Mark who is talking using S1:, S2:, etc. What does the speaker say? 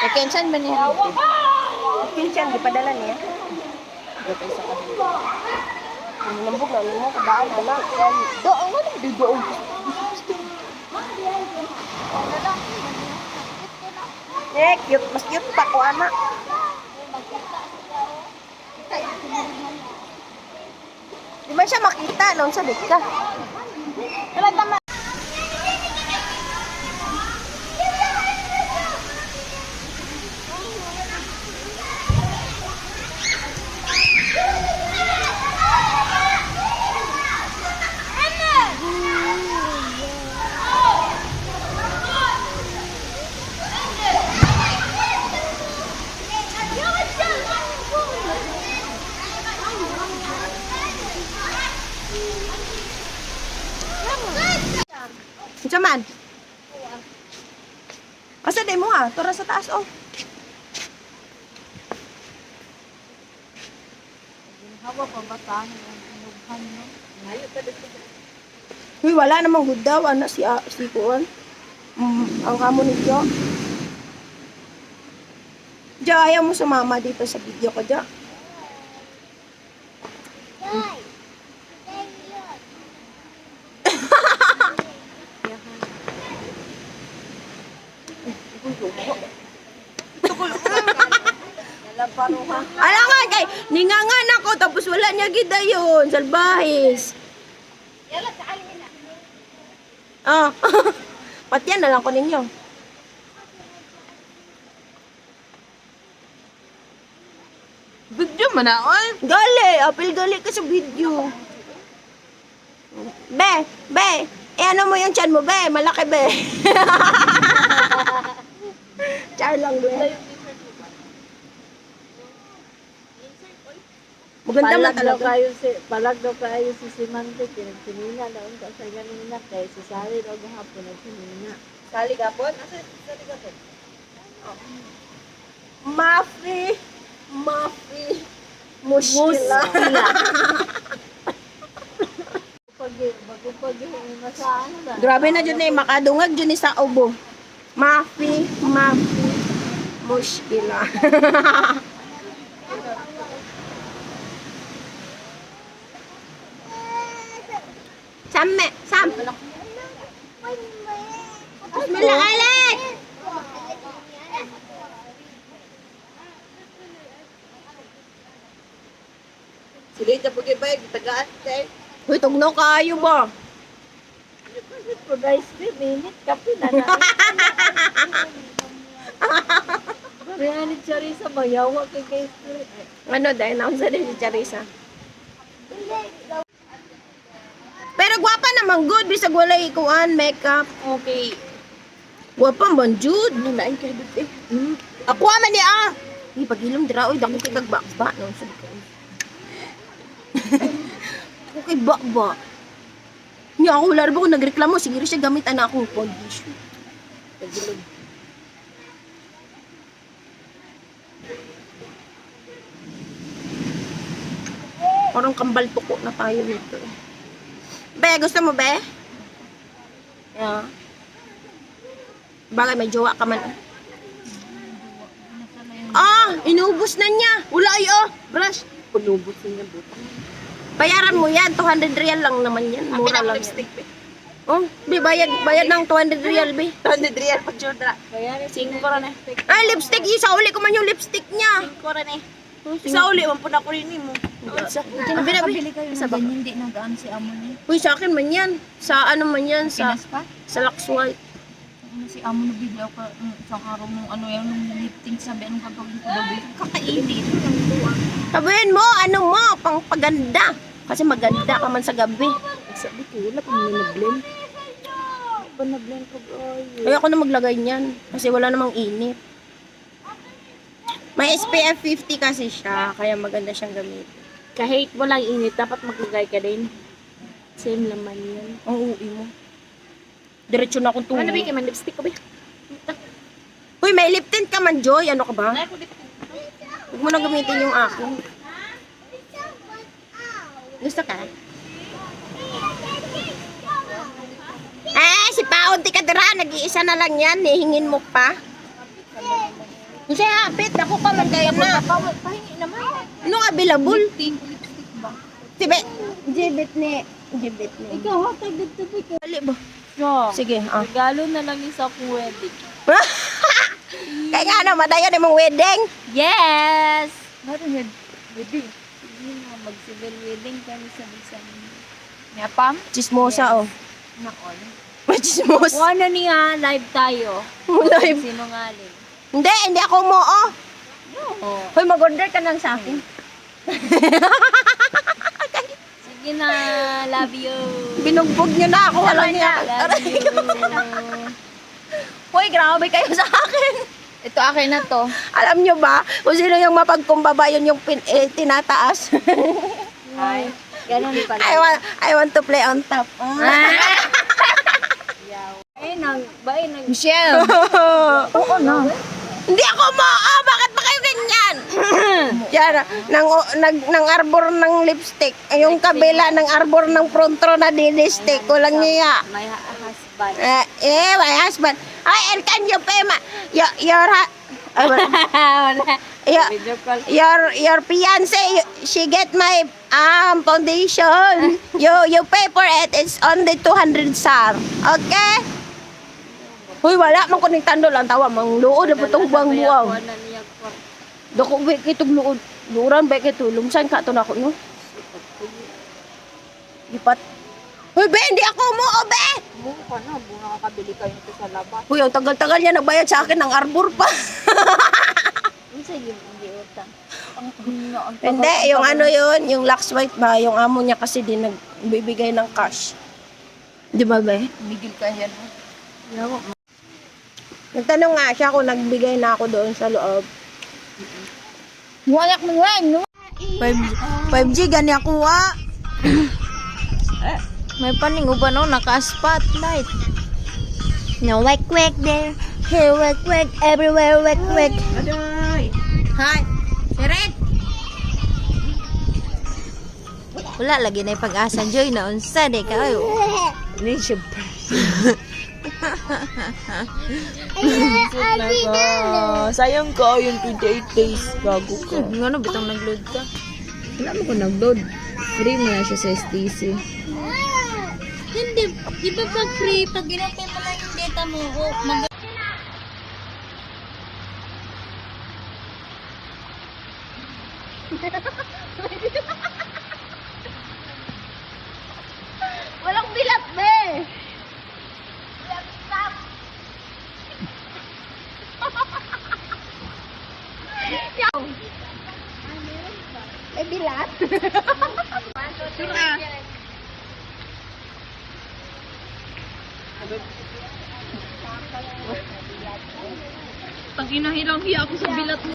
S1: Kensan ba niya?
S2: Kinsan, di padala niya.
S1: Gatay sa kanila.
S2: Nambog na mo, kadaan na lang.
S1: Doon nga lang, doon.
S2: Cute. Mas cute pa ko, ama. Di ba siya makita noon sa ka? Wala tama. Unsa man? Asa day mo ha? Tura sa taas oh.
S1: Hawa pa ba tayo ang inughan no? Ngayon ka dito.
S2: Uy, wala namang good daw. Ano si Kuan? Ang amo ni Jo. Jo, ayaw mo sumama dito sa video ko, Jo. Alam nga, kay ningangan ako tapos wala niya gida yun. Salbahis. Ah, patyan na lang ko ninyo.
S1: Video man na oy.
S2: Gali, apil gali ka sa video. Be, ano mo yung chan mo, be? Malaki, be. Char lang, be. Maganda man talaga.
S1: Palag daw kayo si Simante, pinagsinina daon ka sa ganina kay si Sari daw gahapon nagsinina.
S2: Sali gapon? Asa sali gapon? Mafi. Muskila.
S1: Bago pag masaan na.
S2: Grabe na dyan eh, makadungag dyan sa ubo. Mafi. Muskila. Sam. Bismillah, Alex!
S1: Sige, tapos ibay, tagaan tayo.
S2: Uy, tugnaw kayo ba?
S1: For ice cream, minute, kape na na. Kaya ni Charissa, mayawa kay ice cream.
S2: Ano dahil naunsa din si Charissa? Pero gwapa naman good, bisag wala ikuan, makeup.
S1: Okay.
S2: Gwapa man, Jude.
S1: Ano na, kayo dito eh.
S2: Ako man niya ah! Di, pag-ilom dira, oy, dako kay kagbakba. Naunsa ko. Okay, bakba. Niya ako, wala rin ba kung nagreklamo, sige rin siya gamit na akong condition.
S1: Pagilog.
S2: Parang kambal tuko na tayo nito. Be, gusto mo, be? Yeah. Bagay, may jowa ka man. Ah, inubos na niya. Wala ay, oh. Brush.
S1: Punubos niya buto.
S2: Bayaran mo yan. 200 real lang naman yan. Mura lang
S1: lipstick,
S2: yan. Oh, be, bayad ng 200 real, be.
S1: 200 real pag Jodra. Kaya ni 5 ko rin eh.
S2: Ay, lipstick. Isa uli ko man yung lipstick niya.
S1: 5 ko rin eh. Sa uli, mampuna ko rin mo.
S2: Pabili
S3: kayo ng ganyan, hindi nagaan si amo niya.
S2: Uy, sa akin man yan. Sa ano man yan. Sa
S3: Pinas pa?
S2: Lux White.
S3: Ano si amo na bigla ka isang araw nung ano yan, nung lifting, sabi anong gagawin ko daw dito. Kakainit.
S2: Sabihin mo, ano mo, pang paganda. Kasi maganda ka man sa gabi.
S1: Sabi ko, wala pang nanablend. Ba na-blend ko ay.
S2: Ayoko na maglagay niyan. Kasi wala namang init. May SPF 50 kasi siya. Kaya maganda siyang gamitin.
S1: Kahit walang init, dapat maglagay ka din. Same naman yan.
S2: Ang uwi mo. Diretso na akong tulog.
S1: Ano ba man lipstick ko ba?
S2: Uy, may lip tint ka man, Joy. Ano ka ba? Huwag mo na gamitin yung akin. Gusto ka? Si Paon, di ka dira. Nag-iisa na lang yan. Hihingin mo pa. Kung siya hapit, ako pa man kayo na.
S3: Pahingi naman.
S2: Ano available?
S3: Lipstick ba?
S2: Sibe, jibit ni.
S1: Ikaw, hatag dito po ko.
S2: Dali ba?
S1: So,
S2: Sige, ah.
S1: regalo na lang isa akong wedding.
S2: Kaya nga ano, madayon yung wedding.
S1: Yes! Meron yun. Wedding. Sige na, mag-civil wedding kami sa bisan.
S3: Yapam?
S2: Chismosa, oh.
S3: Nakol.
S2: Chismosa.
S1: Kung ano niya, live tayo.
S2: Live.
S1: Sinungaling.
S2: Hindi ako mo, oh.
S1: Oo.
S2: Hoy, mag-order ka lang sa akin.
S1: Sige na, love you.
S2: Binugbog niyo na ako, walang niya.
S1: Love you.
S2: Hoy, grabe kayo sa akin.
S3: Ito akin na to.
S2: Alam niyo ba, kung sino yung mapagkumbaba, yun yung tinataas.
S1: Ay, ganun pala.
S2: I want to play on top.
S1: Ay, nag...
S3: Michelle. Oo na.
S2: Hindi ako mo, bakit ba kayo ganyan? Yan, nang arbor ng lipstick. Ay, yung kabila ng arbor ng frontro na lipstick. Walang niya.
S1: My husband.
S2: My husband. Ay, and can you pay
S1: Video call.
S2: your fiance, she get my foundation. You pay for it. It's only 200 sar. Okay? Hoy, wala man kuning tando lang tawa mang luod na putong buwang-buwang.
S1: Wala niya ko.
S2: Dako ba kitog luod? Luuran ba kito? Lumsan ka to nako no? Lipat. Hoy, be, hindi ako mo, be.
S1: Buo ka na, buo nakakabili kayo nito sa labas.
S2: Hoy, ang tagal-tagal niya nagbayad sa akin ng arbor pa.
S1: Ano sa yung hindi utang?
S2: Hindi, yung ano yun, yung Lux White ba, yung amo niya kasi din nagbibigay ng cash. Di ba, be?
S3: Migil ka yan.
S2: Nagtanong nga siya kung nagbigay na ako doon sa loob.
S3: Muayak mo nga, no?
S2: 5G, gani ako wa.
S1: May paningo ba no? Naka-spotlight. No, wek there. Here, wek, everywhere, wek.
S2: Aday! Hi! Sirit!
S1: Wala, lagi na yung pag-asa. Joy na, unsa, de ka.
S2: Hindi siya pa. Sayang ka, yung 28 days. Gago ka.
S1: Ano, bitang nag-load ka?
S2: Wala mo ko nag-load. Free mo na siya sa STC.
S1: Hindi, di ba pag free, pag ginapin mo lang yung data mo,
S2: Walang bilat, be! May bilat?
S3: Tang inahilang hiya ako sa bilat mo.